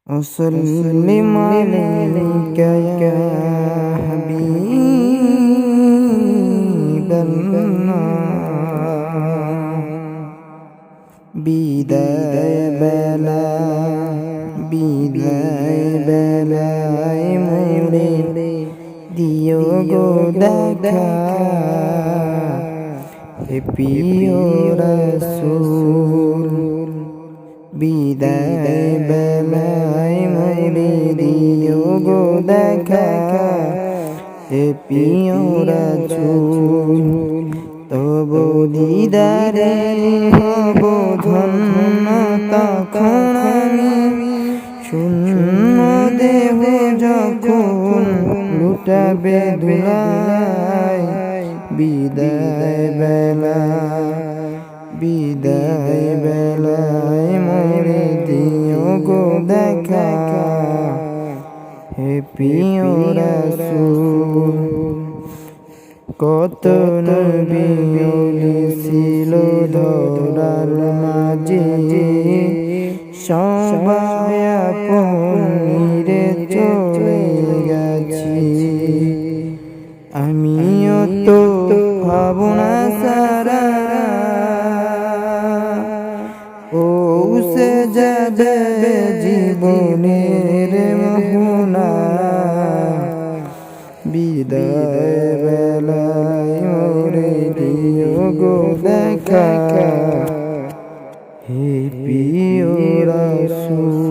أسلم عليك يا حبيب الله বিদায় বেলায় মোরে দিও গো দেখা হে প্রিয় রাসূল বিদায় বেলায় মোরে দিও গো দেখা হে প্রিয় রাসূল তবু দিদারে হব ধন্য তখন আমি শূন্য দেহ যখন লুটাবে ধুলায় বিদায় বেলায় মোরে দিও গো দেখা হে প্রিয় রাসূল কত নবী ছিল ধরার মাঝে সবাই আপনে চলে গেছি আমিও তো ভাবনা সারা ও সে যাবে জীবনের মোহনা বিদায় বেলায় মোরে দিও গো দেখা হে প্রিয় রাসূল।